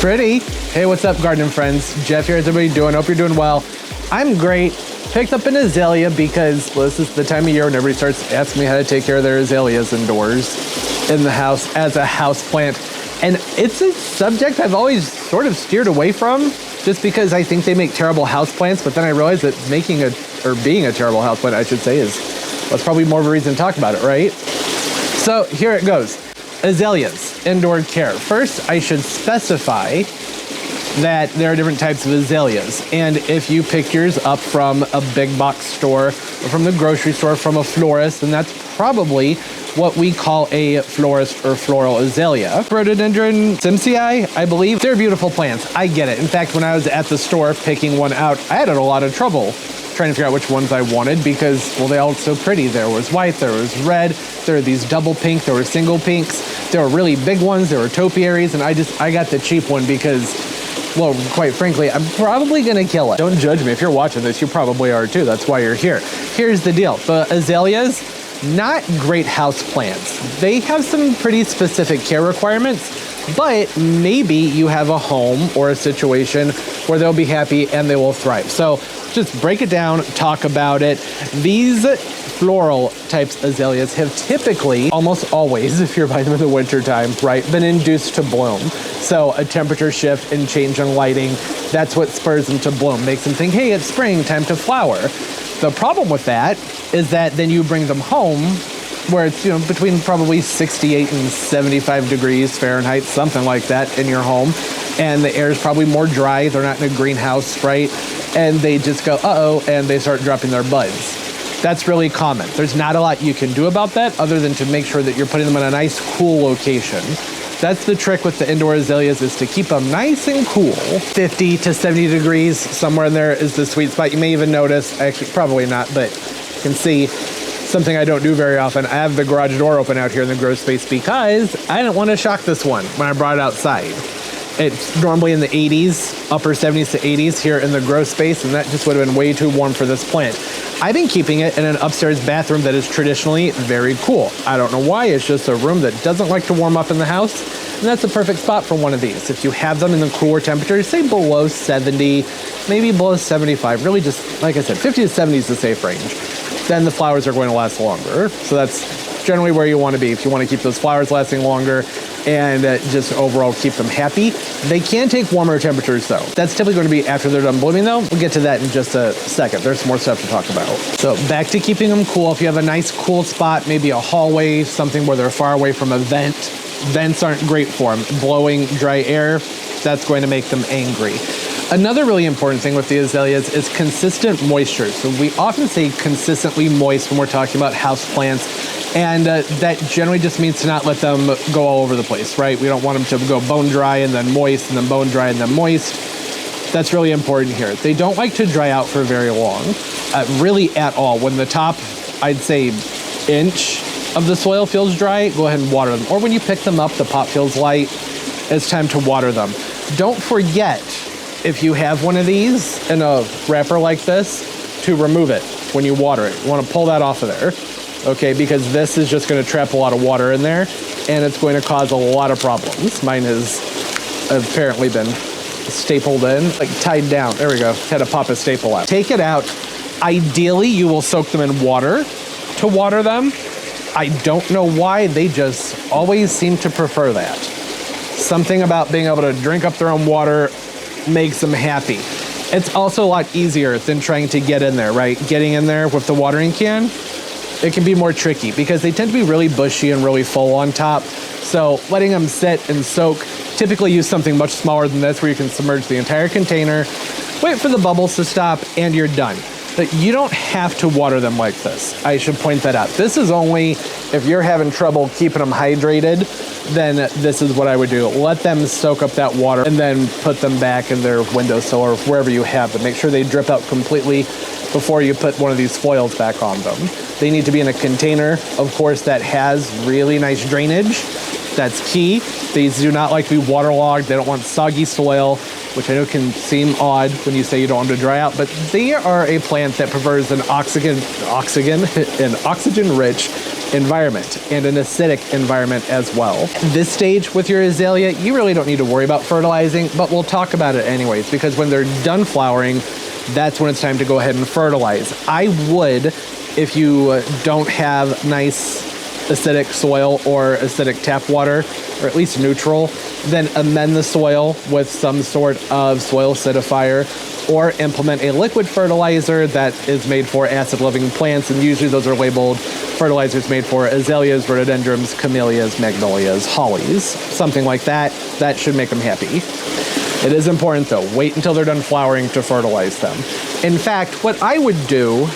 Pretty. Hey, what's up, gardening friends? Jeff here. How's everybody doing? Hope you're doing well. I'm great. Picked up an azalea because, well, this is the time of year when everybody starts asking me how to take care of their azaleas indoors in the house as a house plant. And it's a subject I've always sort of steered away from just because I think they make terrible house plants. But then I realized that being a terrible house plant, I should say, that's probably more of a reason to talk about it, right? So here it goes. Azaleas, indoor care. First, I should specify that there are different types of azaleas. And if you pick yours up from a big box store or from the grocery store from a florist, then that's probably what we call a florist or floral azalea. Rhododendron SANSI, I believe. They're beautiful plants. I get it. In fact, when I was at the store picking one out, I had a lot of trouble trying to figure out which ones I wanted because, well, they all look so pretty. There was white, there was red, there were these double pink, there were single pinks, there were really big ones, there were topiaries, and I got the cheap one because, well, quite frankly, I'm probably gonna kill it. Don't judge me. If you're watching this, you probably are too. That's why you're here. Here's the deal. The azaleas, not great house plants. They have some pretty specific care requirements, but maybe you have a home or a situation where they'll be happy and they will thrive. So just break it down, talk about it. These floral types azaleas have typically, almost always, if you're buying them in the winter time, right, been induced to bloom. So a temperature shift and change in lighting, that's what spurs them to bloom, makes them think, hey, it's spring, time to flower. The problem with that is that then you bring them home where it's, you know, between probably 68 and 75 degrees Fahrenheit, something like that in your home. And the air is probably more dry. They're not in a greenhouse, right? And they just go, uh-oh, and they start dropping their buds. That's really common. There's not a lot you can do about that other than to make sure that you're putting them in a nice, cool location. That's the trick with the indoor azaleas, is to keep them nice and cool. 50 to 70 degrees, somewhere in there is the sweet spot. You may even notice, actually probably not, but you can see something I don't do very often. I have the garage door open out here in the grow space because I didn't want to shock this one when I brought it outside. It's normally in the 80s, upper 70s to 80s here in the grow space, and that just would have been way too warm for this plant. I've been keeping it in an upstairs bathroom that is traditionally very cool. I don't know why, it's just a room that doesn't like to warm up in the house, and that's a perfect spot for one of these. If you have them in the cooler temperatures, say below 70, maybe below 75, really just, like I said, 50 to 70 is the safe range, then the flowers are going to last longer. So that's generally where you want to be if you want to keep those flowers lasting longer and just overall keep them happy. They can take warmer temperatures though. That's typically going to be after they're done blooming though. We'll get to that in just a second. There's some more stuff to talk about. So back to keeping them cool. If you have a nice cool spot, maybe a hallway, something where they're far away from a vent, vents aren't great for them. Blowing dry air, that's going to make them angry. Another really important thing with the azaleas is consistent moisture. So we often say consistently moist when we're talking about house plants. And that generally just means to not let them go all over the place, right? We don't want them to go bone dry and then moist and then bone dry and then moist. That's really important here. They don't like to dry out for very long, really at all. When the top, I'd say, inch of the soil feels dry, go ahead and water them. Or when you pick them up, the pot feels light, it's time to water them. Don't forget, if you have one of these in a wrapper like this, to remove it when you water it. You want to pull that off of there. Okay, because this is just going to trap a lot of water in there and it's going to cause a lot of problems. Mine has apparently been stapled in, like tied down. There we go. Had to pop a staple out. Take it out. Ideally, you will soak them in water to water them. I don't know why, they just always seem to prefer that. Something about being able to drink up their own water makes them happy. It's also a lot easier than trying to get in there, right? Getting in there with the watering can, it can be more tricky because they tend to be really bushy and really full on top. So letting them sit and soak, typically use something much smaller than this where you can submerge the entire container, wait for the bubbles to stop, and you're done. But you don't have to water them like this. I should point that out. This is only if you're having trouble keeping them hydrated, then this is what I would do. Let them soak up that water and then put them back in their windowsill or wherever you have them. Make sure they drip out completely before you put one of these foils back on them. They need to be in a container, of course, that has really nice drainage. That's key. These do not like to be waterlogged. They don't want soggy soil, which I know can seem odd when you say you don't want them to dry out, but they are a plant that prefers an oxygen-rich environment and an acidic environment as well. This stage with your azalea, you really don't need to worry about fertilizing, but we'll talk about it anyways, because when they're done flowering, that's when it's time to go ahead and fertilize. I would, if you don't have nice acidic soil or acidic tap water, or at least neutral, then amend the soil with some sort of soil acidifier, or implement a liquid fertilizer that is made for acid-loving plants, and usually those are labeled fertilizers made for azaleas, rhododendrons, camellias, magnolias, hollies, something like that. That should make them happy. It is important though, wait until they're done flowering to fertilize them. In fact, what I would do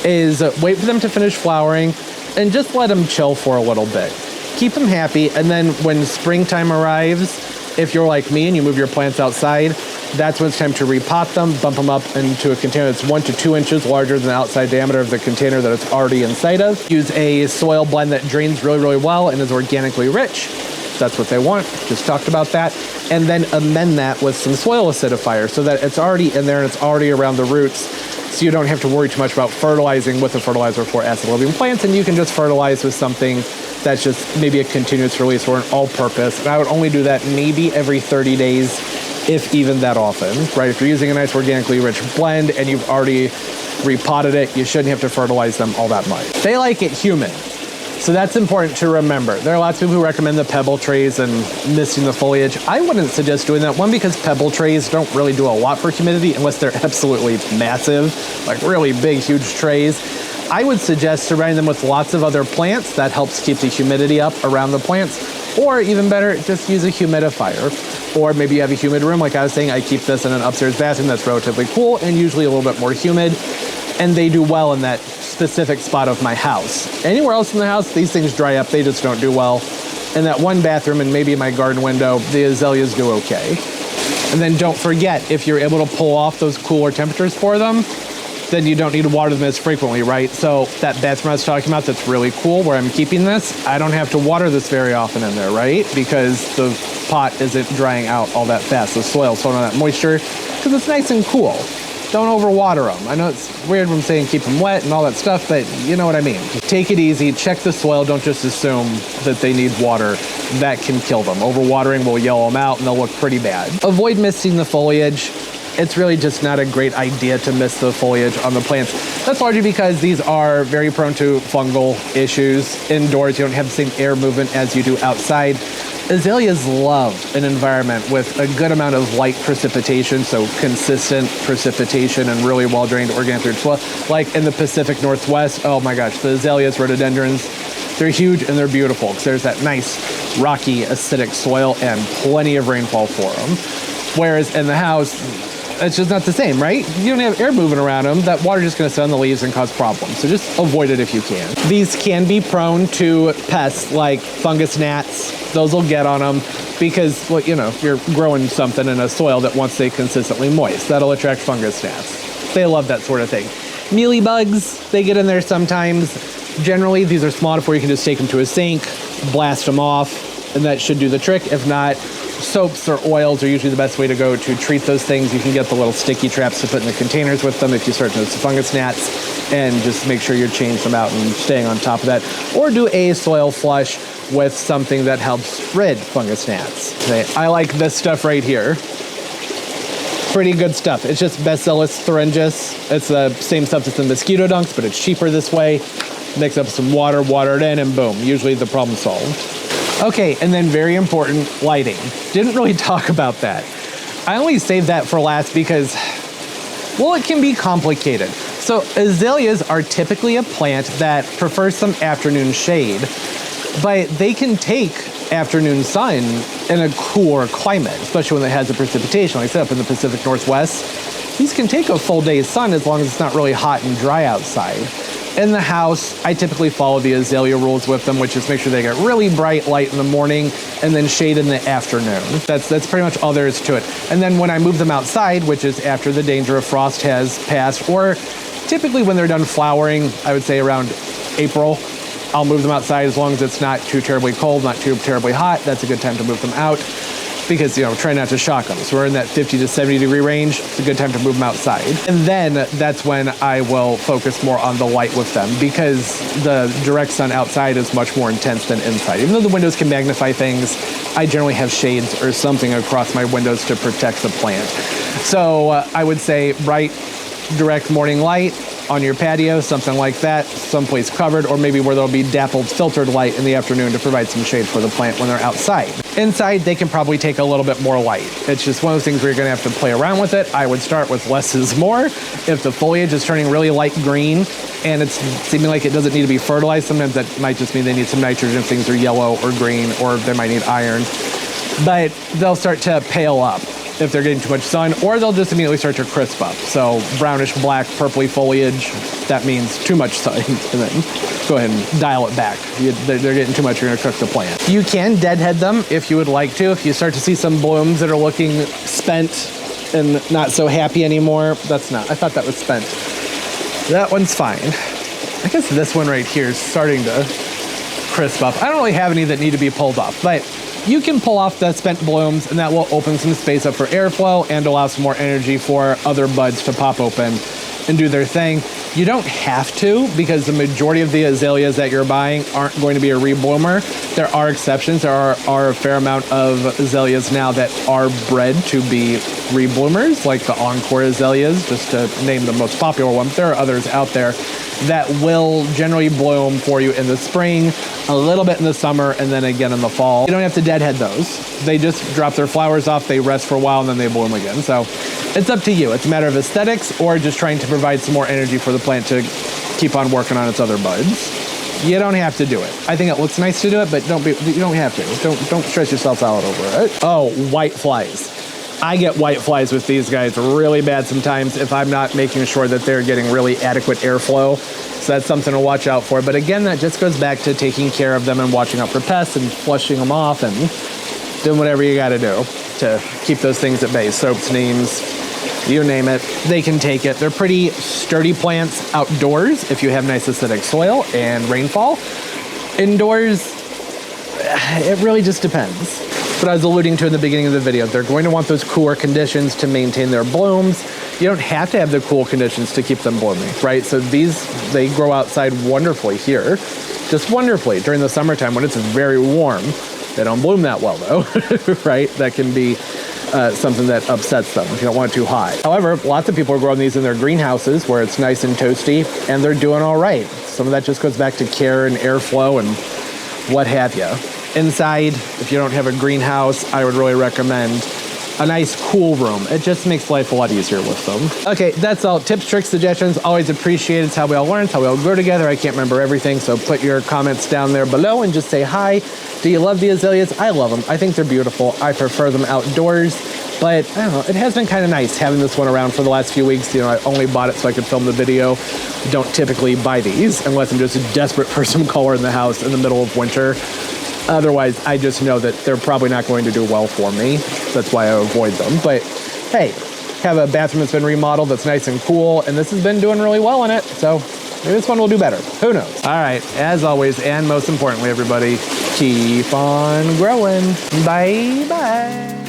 is wait for them to finish flowering and just let them chill for a little bit. Keep them happy, and then when springtime arrives, if you're like me and you move your plants outside, that's when it's time to repot them, bump them up into a container that's 1 to 2 inches larger than the outside diameter of the container that it's already inside of. Use a soil blend that drains really, really well and is organically rich. That's what they want. Just talked about that. And then amend that with some soil acidifier so that it's already in there and it's already around the roots, so you don't have to worry too much about fertilizing with a fertilizer for acid-loving plants, and you can just fertilize with something that's just maybe a continuous release or an all-purpose. And I would only do that maybe every 30 days, if even that often, right? If you're using a nice organically rich blend and you've already repotted it, you shouldn't have to fertilize them all that much. They like it humid, so that's important to remember. There are lots of people who recommend the pebble trays and misting the foliage. I wouldn't suggest doing that. One, because pebble trays don't really do a lot for humidity unless they're absolutely massive, like really big, huge trays. I would suggest surrounding them with lots of other plants. That helps keep the humidity up around the plants. Or even better, just use a humidifier. Or maybe you have a humid room. Like I was saying, I keep this in an upstairs bathroom that's relatively cool and usually a little bit more humid. And they do well in that specific spot of my house. Anywhere else in the house, these things dry up. They just don't do well. In that one bathroom and maybe my garden window, the azaleas do okay. And then don't forget, if you're able to pull off those cooler temperatures for them, then you don't need to water them as frequently, right? So that bathroom I was talking about that's really cool where I'm keeping this, I don't have to water this very often in there, right? Because the pot isn't drying out all that fast. The soil's holding on that moisture because it's nice and cool. Don't overwater them. I know it's weird when I'm saying keep them wet and all that stuff, but you know what I mean. Take it easy, check the soil, don't just assume that they need water. That can kill them. Overwatering will yellow them out and they'll look pretty bad. Avoid misting the foliage. It's really just not a great idea to mist the foliage on the plants. That's largely because these are very prone to fungal issues. Indoors, you don't have the same air movement as you do outside. Azaleas love an environment with a good amount of light precipitation, so consistent precipitation and really well-drained organic rich soil. Like in the Pacific Northwest, oh my gosh, the azaleas, rhododendrons, they're huge and they're beautiful because there's that nice, rocky, acidic soil and plenty of rainfall for them. Whereas in the house, it's just not the same, right? You don't have air moving around them. That water's just going to sit on the leaves and cause problems. So just avoid it if you can. These can be prone to pests like fungus gnats. Those will get on them because, well, you know, you're growing something in a soil that wants to stay consistently moist. That'll attract fungus gnats. They love that sort of thing. Mealybugs, they get in there sometimes. Generally, these are small enough where you can just take them to a sink, blast them off, and that should do the trick. If not, soaps or oils are usually the best way to go to treat those things. You can get the little sticky traps to put in the containers with them if you start to notice the fungus gnats, and just make sure you change them out and staying on top of that. Or do a soil flush with something that helps rid fungus gnats. Okay, I like this stuff right here. Pretty good stuff. It's just Bacillus thuringius. It's the same stuff as the mosquito dunks, but it's cheaper this way. Mix up some water, water it in, and boom, usually the problem solved. Okay, and then very important, lighting. Didn't really talk about that. I only saved that for last because, well, it can be complicated. So azaleas are typically a plant that prefers some afternoon shade, but they can take afternoon sun in a cooler climate, especially when it has the precipitation. Like I said, up in the Pacific Northwest, these can take a full day's sun as long as it's not really hot and dry outside. In the house, I typically follow the azalea rules with them, which is make sure they get really bright light in the morning and then shade in the afternoon. That's pretty much all there is to it. And then when I move them outside, which is after the danger of frost has passed, or typically when they're done flowering, I would say around April, I'll move them outside as long as it's not too terribly cold, not too terribly hot. That's a good time to move them out. because, you know, try not to shock them. So we're in that 50 to 70 degree range. It's a good time to move them outside. And then that's when I will focus more on the light with them, because the direct sun outside is much more intense than inside. Even though the windows can magnify things, I generally have shades or something across my windows to protect the plant. So I would say bright, direct morning light on your patio, something like that, someplace covered, or maybe where there'll be dappled filtered light in the afternoon to provide some shade for the plant when they're outside. Inside, they can probably take a little bit more light. It's just one of those things where you're gonna have to play around with it. I would start with less is more. If the foliage is turning really light green and it's seeming like it doesn't need to be fertilized, sometimes that might just mean they need some nitrogen if things are yellow or green, or they might need iron. But they'll start to pale up if they're getting too much sun, or they'll just immediately start to crisp up. So brownish, black, purpley foliage, that means too much sun. And then go ahead and dial it back. They're getting too much, you're gonna cook the plant. You can deadhead them if you would like to. If you start to see some blooms that are looking spent and not so happy anymore, that's not, I thought that was spent. That one's fine. I guess this one right here is starting to crisp up. I don't really have any that need to be pulled off, but you can pull off the spent blooms, and that will open some space up for airflow and allow some more energy for other buds to pop open and do their thing. You don't have to, because the majority of the azaleas that you're buying aren't going to be a rebloomer. There are exceptions. There are a fair amount of azaleas now that are bred to be rebloomers, like the Encore azaleas, just to name the most popular one. But there are others out there that will generally bloom for you in the spring, a little bit in the summer, and then again in the fall. You don't have to deadhead those. They just drop their flowers off, they rest for a while, and then they bloom again. So it's up to you. It's a matter of aesthetics or just trying to provide some more energy for the plant to keep on working on its other buds. You don't have to do it. I think it looks nice to do it, but you don't have to. Don't stress yourself out over it. Oh, white flies. I get white flies with these guys really bad sometimes if I'm not making sure that they're getting really adequate airflow. So that's something to watch out for. But again, that just goes back to taking care of them and watching out for pests and flushing them off and doing whatever you got to do to keep those things at bay. Soaps, neems, you name it, they can take it. They're pretty sturdy plants outdoors if you have nice acidic soil and rainfall. Indoors, it really just depends. What I was alluding to in the beginning of the video, they're going to want those cooler conditions to maintain their blooms. You don't have to have the cool conditions to keep them blooming, right? So they grow outside wonderfully here, just wonderfully. During the summertime when it's very warm, they don't bloom that well though, right? That can be something that upsets them if you don't want it too high. However, lots of people are growing these in their greenhouses where it's nice and toasty and they're doing all right. Some of that just goes back to care and airflow and what have you. Inside, if you don't have a greenhouse, I would really recommend a nice cool room. It just makes life a lot easier with them. Okay, that's all. Tips, tricks, suggestions, always appreciated. It's how we all learn, it's how we all grow together. I can't remember everything, so put your comments down there below and just say hi. Do you love the azaleas? I love them. I think they're beautiful. I prefer them outdoors, but I don't know, it has been kind of nice having this one around for the last few weeks. You know, I only bought it so I could film the video. Don't typically buy these unless I'm just desperate for some color in the house in the middle of winter. Otherwise, I just know that they're probably not going to do well for me. That's why I avoid them. But hey, have a bathroom that's been remodeled that's nice and cool, and this has been doing really well in it. So maybe this one will do better. Who knows? All right, as always, and most importantly, everybody, keep on growing. Bye-bye.